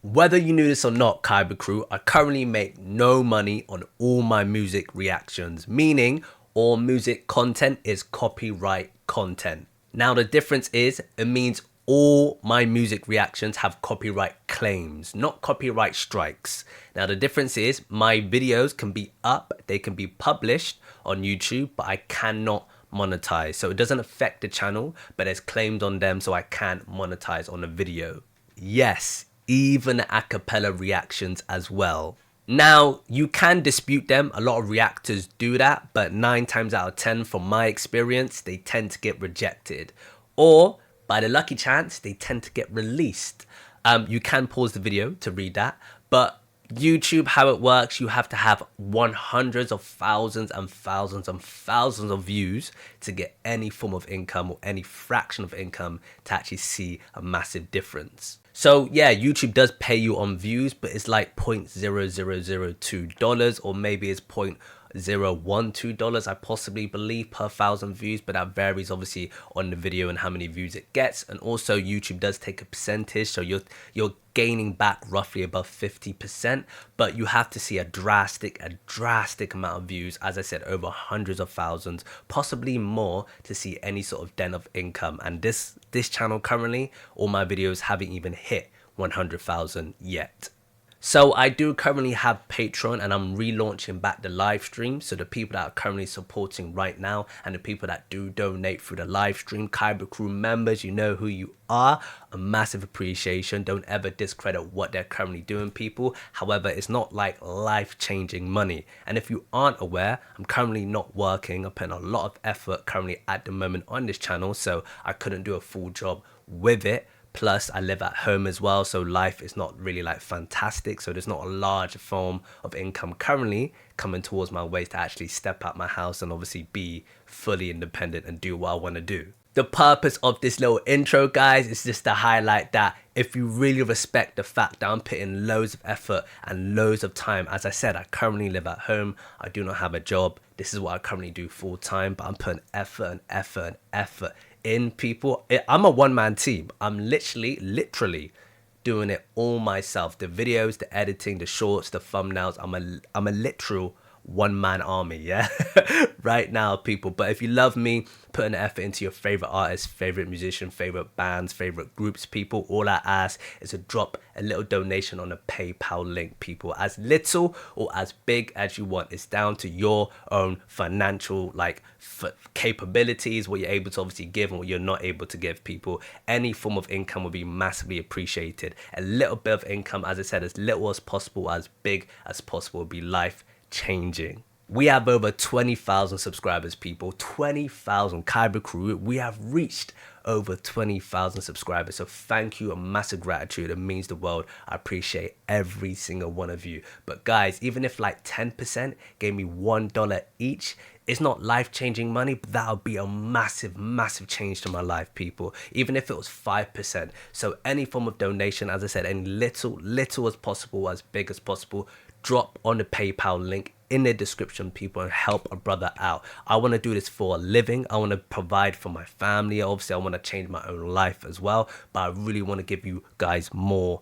Whether you knew this or not, Kyber Crew, I currently make no money on all my music reactions, meaning all music content is copyright content. Now the difference is, it means all my music reactions have copyright claims, not copyright strikes. Now the difference is, my videos can be up, they can be published on YouTube, but I cannot monetize. So it doesn't affect the channel, but there's claims on them, so I can't monetize on a video. Yes, even a cappella reactions as well. Now, you can dispute them. A lot of reactors do that, but 9 times out of 10, from my experience, they tend to get rejected. Or, by the lucky chance, they tend to get released. You can pause the video to read that, but YouTube, how it works, you have to have hundreds of thousands and thousands and thousands of views to get any form of income or any fraction of income to actually see a massive difference. So yeah, YouTube does pay you on views, but it's like $0.0002 or maybe it's $0.012, I possibly believe, per 1,000 views, but that varies obviously on the video and how many views it gets. And also YouTube does take a percentage, so you're gaining back roughly above 50%, but you have to see a drastic amount of views, as I said, over hundreds of thousands, possibly more, to see any sort of dent of income. And this channel currently, all my videos haven't even hit 100,000 yet. So I do currently have Patreon, and I'm relaunching back the live stream. So the people that are currently supporting right now and the people that do donate through the live stream, Kyber Crew members, you know who you are. A massive appreciation. Don't ever discredit what they're currently doing, people. However, it's not like life-changing money. And if you aren't aware, I'm currently not working. I'm putting a lot of effort currently at the moment on this channel, so I couldn't do a full job with it. Plus, I live at home as well, so life is not really like fantastic. So there's not a large form of income currently coming towards my way to actually step out my house and obviously be fully independent and do what I want to do. The purpose of this little intro, guys, is just to highlight that if you really respect the fact that I'm putting loads of effort and loads of time, as I said, I currently live at home, I do not have a job, this is what I currently do full time, but I'm putting effort in, people. I'm a one-man team. I'm literally doing it all myself. The videos, the editing, the shorts, the thumbnails. I'm a literal one-man army, yeah. Right now, people. But if you love me, putting effort into your favorite artist, favorite musician, favorite bands, favorite groups, people, all I ask is to drop a little donation on a PayPal link, people. As little or as big as you want. It's down to your own financial capabilities, what you're able to obviously give and what you're not able to give, people. Any form of income will be massively appreciated. A little bit of income, as I said, as little as possible, as big as possible, will be life changing. We have over 20,000 subscribers, people. 20,000. Kyber Crew, we have reached over 20,000 subscribers. So thank you, a massive gratitude. It means the world. I appreciate every single one of you. But guys, even if like 10% gave me $1 each, it's not life-changing money, but that would be a massive change to my life, people. Even if it was 5%. So any form of donation, as I said, any little as possible, as big as possible, drop on the PayPal link in the description, people, and help a brother out. I want to do this for a living. I want to provide for my family. Obviously, I want to change my own life as well, but I really want to give you guys more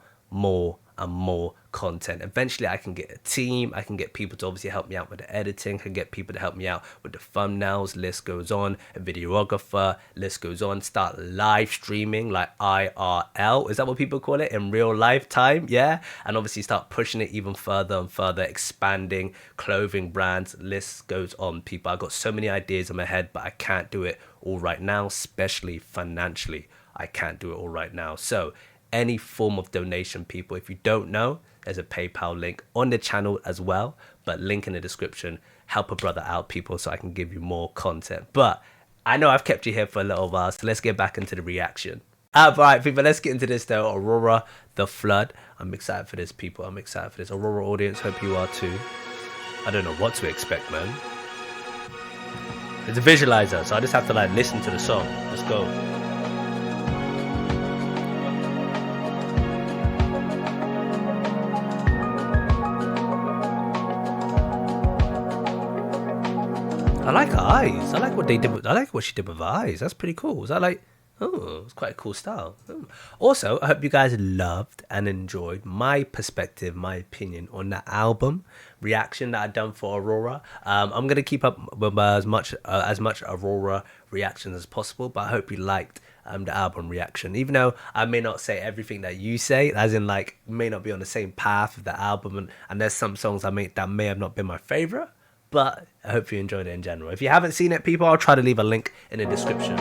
and more content. Eventually, I can get a team. I can get people to obviously help me out with the editing. I can get people to help me out with the thumbnails. List goes on. A videographer. List goes on. Start live streaming like IRL. Is that what people call it? In real life time? Yeah. And obviously start pushing it even further and further. Expanding clothing brands. List goes on, people. I've got so many ideas in my head, but I can't do it all right now, especially financially. I can't do it all right now. So any form of donation, people, if you don't know, there's a PayPal link on the channel as well, but link in the description. Help a brother out, people, so I can give you more content. But I know I've kept you here for a little while, so let's get back into the reaction. Alright, people, let's get into this though. Aurora, The Flood. I'm excited for this, people. I'm excited for this. Aurora audience, hope you are too. I don't know what to expect, man. It's a visualizer, so I just have to like listen to the song. Let's go. I like her eyes. I like what they did with, I like what she did with her eyes. That's pretty cool. Is that like Oh, it's quite a cool style. Also, I hope you guys loved and enjoyed my perspective, my opinion on the album reaction that I done for Aurora. I'm gonna keep up with as much Aurora reactions as possible, but I hope you liked the album reaction. Even though I may not say everything that you say, as in like may not be on the same path of the album, and there's some songs that may have not been my favorite. But I hope you enjoyed it in general. If you haven't seen it, people, I'll try to leave a link in the description.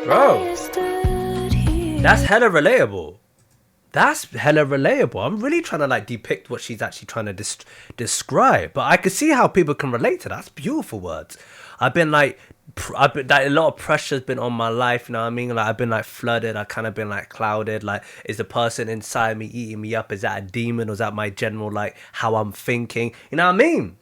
Bro, that's hella relatable. That's hella relatable. I'm really trying to like depict what she's actually trying to describe, but I can see how people can relate to that. That's beautiful words. I've been like a lot of pressure's been on my life. You know what I mean? Like I've been like flooded. I kind of been like clouded. Like, is the person inside me eating me up? Is that a demon, or is that my general like how I'm thinking? You know what I mean?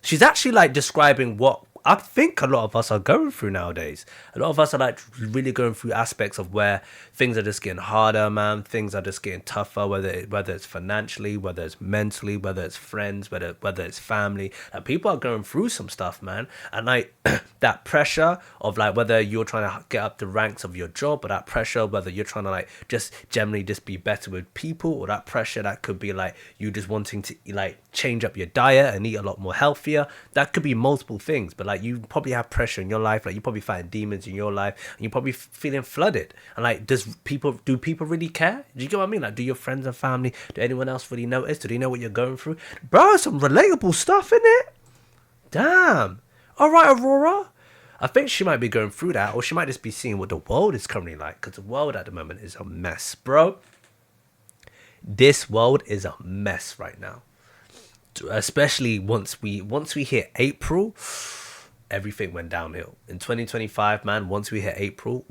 She's actually like describing what I think a lot of us are going through nowadays. A lot of us are like really going through aspects of where things are just getting harder, man. Things are just getting tougher, whether it's financially, whether it's mentally, whether it's friends, whether it's family. Like, people are going through some stuff, man. And like that pressure of like whether you're trying to get up the ranks of your job, or that pressure whether you're trying to like just generally just be better with people, or that pressure that could be like you just wanting to like change up your diet and eat a lot more healthier. That could be multiple things, but like you probably have pressure in your life, like you probably fighting demons in your life, and you're probably feeling flooded. And like, do people really care? Do you get what I mean? Like, do your friends and family, do anyone else really notice? Do they know what you're going through? Bro, some relatable stuff in it. Damn. All right, Aurora. I think she might be going through that, or she might just be seeing what the world is currently like, because the world at the moment is a mess, bro. This world is a mess right now. Especially once we hit April, everything went downhill. In 2025, man, once we hit April,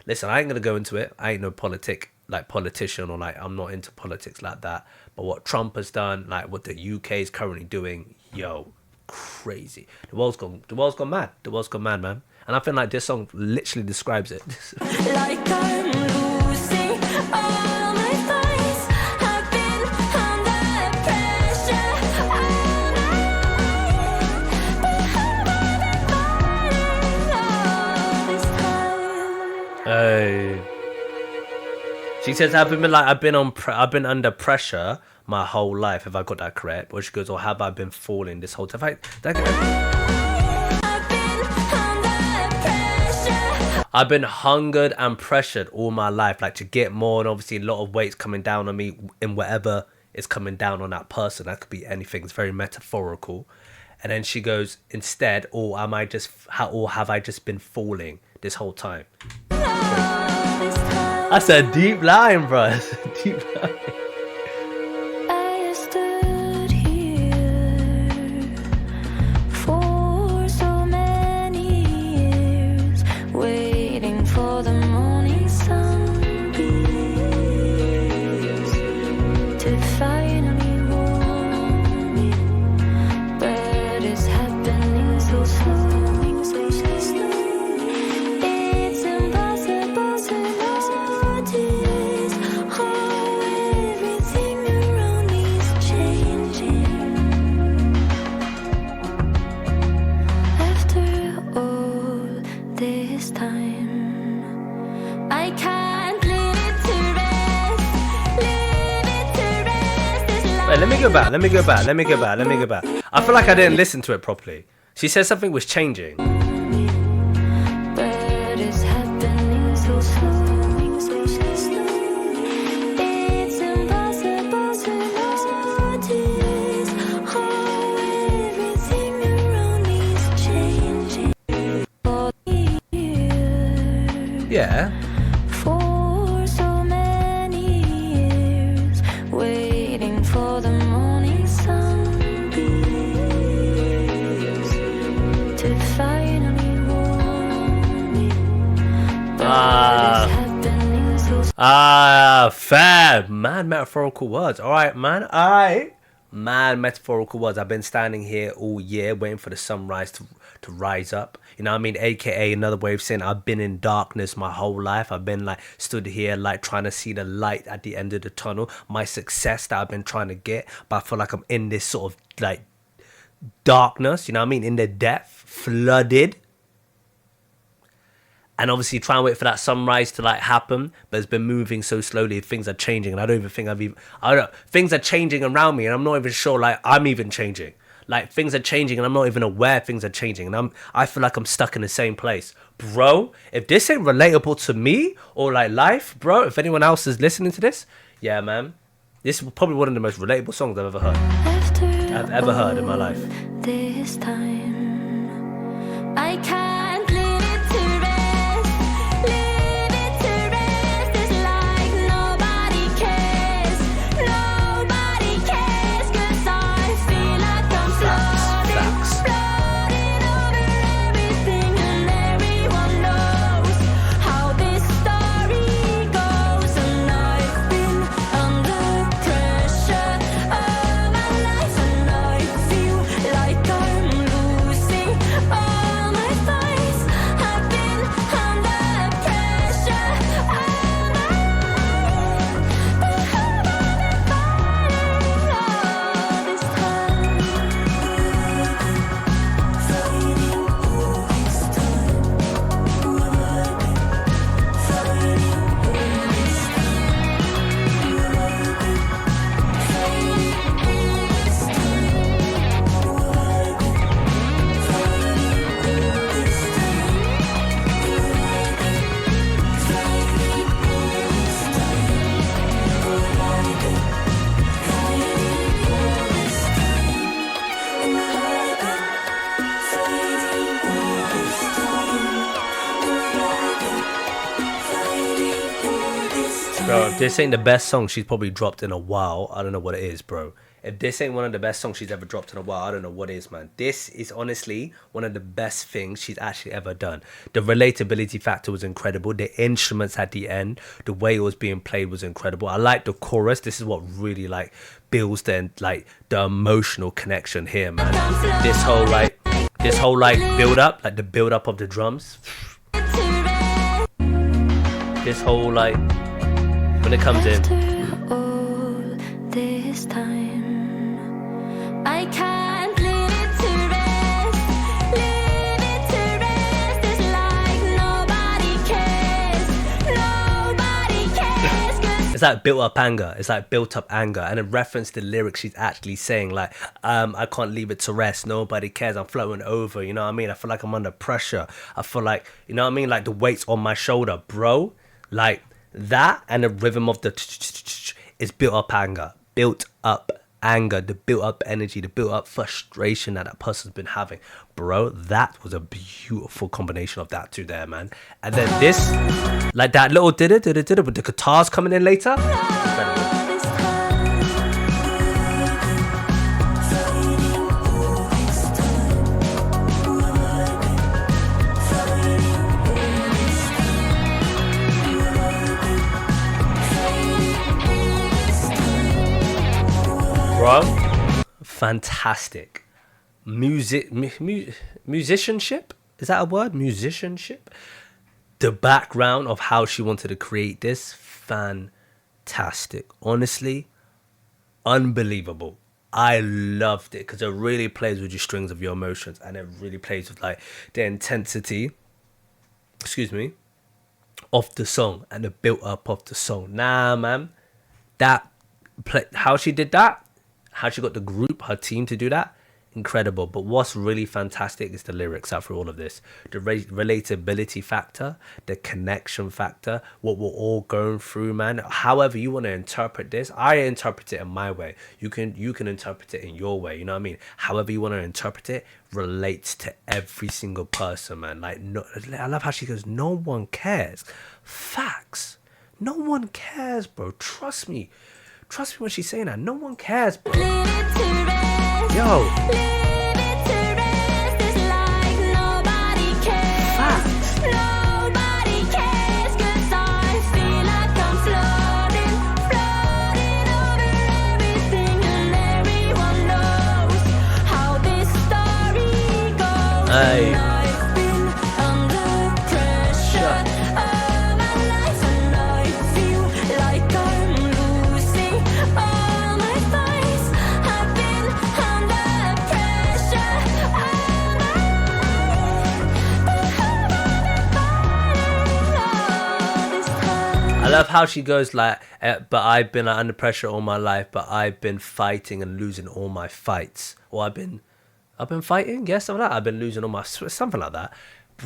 listen, I ain't gonna go into it. I ain't no politician, or like I'm not into politics like that. But what Trump has done, like what the UK is currently doing, yo, crazy. The world's gone mad. The world's gone mad, man. And I feel like this song literally describes it. Like I'm losing all my thoughts. I've been under pressure all night. Hey. She says I've been under pressure my whole life. Have I got that correct? Or she goes, or have I been falling this whole time? I've been hungered and pressured all my life, like to get more, and obviously a lot of weight's coming down on me in whatever is coming down on that person. That could be anything. It's very metaphorical. And then she goes, instead, or have I just been falling this whole time? This time. That's a deep line, bro. That's a deep line. I stood here for so many years, waiting for the morning sunbeams to finally warm me, but it's happening so slow. It's impossible to notice how everything around me is changing. After all this time, I can't leave it to rest. Leave it to rest. This Wait, let me go back. I feel like I didn't listen to it properly. She said something was changing. but it's happening so slow. It's impossible to notice how everything around me is changing. For years, Yeah. for so many years, waiting for the morning sunbeams to finally warm me. But it's happening so Fab. Man, metaphorical words. All right, man. All right. Man, metaphorical words. I've been standing here all year waiting for the sunrise to rise up. You know what I mean? AKA another way of saying I've been in darkness my whole life. I've been like stood here like trying to see the light at the end of the tunnel. My success that I've been trying to get. But I feel like I'm in this sort of like darkness. You know what I mean? In the depth. Flooded. And obviously try and wait for that sunrise to like happen, but it's been moving so slowly. Things are changing, and I don't even think I don't know. Things are changing around me, and I'm not even sure like I'm even changing. Like things are changing, and I'm not even aware things are changing, and I feel like I'm stuck in the same place, bro. If this ain't relatable to me or like life, bro. If anyone else is listening to this, yeah, man, this is probably one of the most relatable songs I've ever heard. I've ever heard in my life. this time, I can't leave it to rest. Leave it to rest. It's like nobody cares. Nobody cares. 'Cause I feel like I'm Facts. floating over everything, and everyone knows how this story goes. And I've been under pressure all my life, and I feel like I'm losing all my fights. I've been under pressure all my life, but have I been fighting all this time? Bro, if this ain't the best song she's probably dropped in a while, I don't know what it is, bro. If this ain't one of the best songs she's ever dropped in a while, I don't know what is, man. This is honestly one of the best things she's actually ever done. The relatability factor was incredible. The instruments at the end, the way it was being played was incredible. I like the chorus. This is what really like builds the emotional connection here, man. This whole build up, like the build up of the drums. This whole like when it comes in. After all this time, I can't leave it to rest. Leave it to rest. It's like nobody cares. Nobody cares. 'Cause It's like built up anger. It's like built up anger. And in reference to the lyrics, she's actually saying like, I can't leave it to rest. Nobody cares. I'm floating over. You know what I mean? I feel like I'm under pressure. I feel like, you know what I mean? Like the weight's on my shoulder, bro. Like that and the rhythm of the is built up anger. Built up anger, the built up energy, the built up frustration that person's been having. Bro, that was a beautiful combination of that two there, man. And then this, like that little did it with the guitars coming in later. Incredible. Bro, fantastic. Musicianship? Is that a word? Musicianship? The background of how she wanted to create this, fantastic. Honestly, unbelievable. I loved it because it really plays with your strings of your emotions, and it really plays with like the intensity, of the song and the build up of the song. Nah, man, how she did that, how she got the group, her team to do that, incredible. But what's really fantastic is the lyrics after all of this. The relatability factor, the connection factor, what we're all going through, man. However you want to interpret this, I interpret it in my way. You can interpret it in your way, you know what I mean? However you want to interpret it, relates to every single person, man. Like, no, I love how she goes, no one cares. Facts. No one cares, bro. Trust me when she's saying that. No one cares, bro. Yo. Facts. Hey. I love how she goes like, but I've been under pressure all my life, but I've been fighting and losing all my fights. Or I've been fighting, yes, something like that. I've been losing all my, something like that.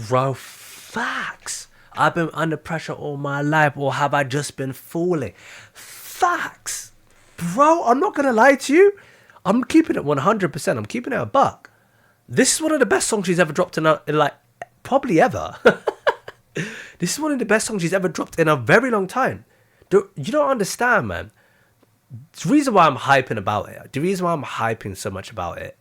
Bro, facts. I've been under pressure all my life, or have I just been falling? Facts. Bro, I'm not going to lie to you. I'm keeping it 100%. I'm keeping it a buck. This is one of the best songs she's ever dropped in like, probably ever. This is one of the best songs she's ever dropped in a very long time. You don't understand, man. The reason why I'm hyping about it, the reason why I'm hyping so much about it,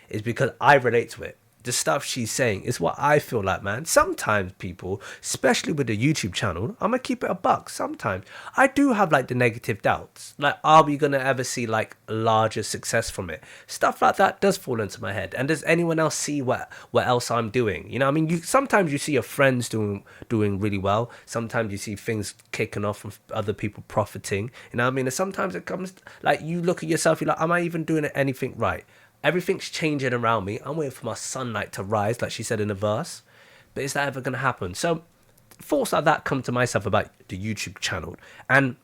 is because I relate to it. The stuff she's saying is what I feel like, man. Sometimes people, especially with the YouTube channel, I'm gonna keep it a buck. Sometimes I do have like the negative doubts. Like, are we gonna ever see like larger success from it? Stuff like that does fall into my head. And does anyone else see what else I'm doing? You know what I mean? Sometimes you see your friends doing really well. Sometimes you see things kicking off and other people profiting. You know what I mean? And sometimes it comes like you look at yourself, you're like, am I even doing anything right? Everything's changing around me. I'm waiting for my sunlight to rise, like she said in the verse. But is that ever going to happen? So thoughts like that come to myself about the YouTube channel. And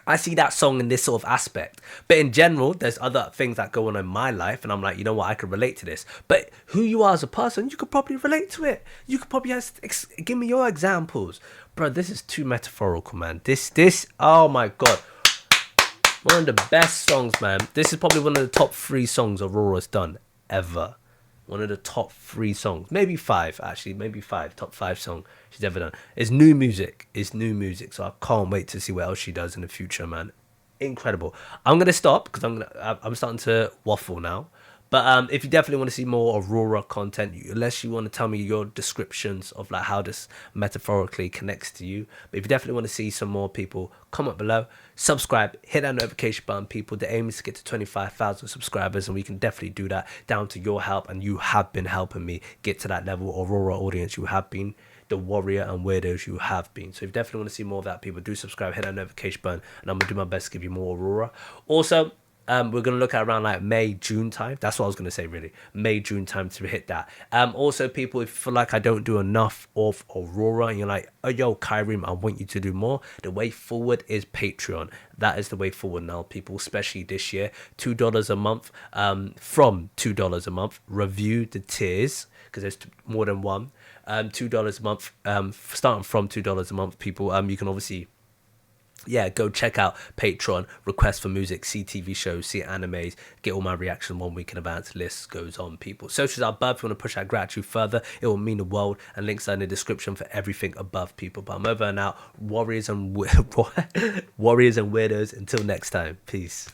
I see that song in this sort of aspect. But in general, there's other things that go on in my life. And I'm like, you know what? I could relate to this. But who you are as a person, you could probably relate to it. You could probably give me your examples. Bro, this is too metaphorical, man. This, oh my God. One of the best songs, man. This is probably one of the top 3 songs Aurora's done ever. One of the top 3 songs. Maybe 5, actually. Maybe 5. Top 5 song she's ever done. It's new music. So I can't wait to see what else she does in the future, man. Incredible. I'm going to stop because I'm starting to waffle now. But if you definitely want to see more Aurora content, unless you want to tell me your descriptions of like how this metaphorically connects to you. But if you definitely want to see some more people, comment below, subscribe, hit that notification button, people. The aim is to get to 25,000 subscribers, and we can definitely do that down to your help. And you have been helping me get to that level. Aurora audience, you have been the warrior and weirdos you have been. So if you definitely want to see more of that, people, do subscribe, hit that notification button, and I'm going to do my best to give you more Aurora. Also, we're going to look at around like May, June time. That's what I was going to say, really. May, June time to hit that. Also, people, if you feel like I don't do enough of Aurora and you're like, oh, yo, Kyriem, I want you to do more, the way forward is Patreon. That is the way forward now, people, especially this year. $2 a month, from $2 a month. Review the tiers, because there's more than one. $2 a month, starting from $2 a month, people. You can obviously yeah, go check out Patreon, request for music, see TV shows, see animes, get all my reaction 1 week in advance. List goes on, people. Socials are above. If you want to push that gratitude further, it will mean the world, and links are in the description for everything above, people. But I'm over and out. Warriors and warriors and weirdos. Until next time, peace.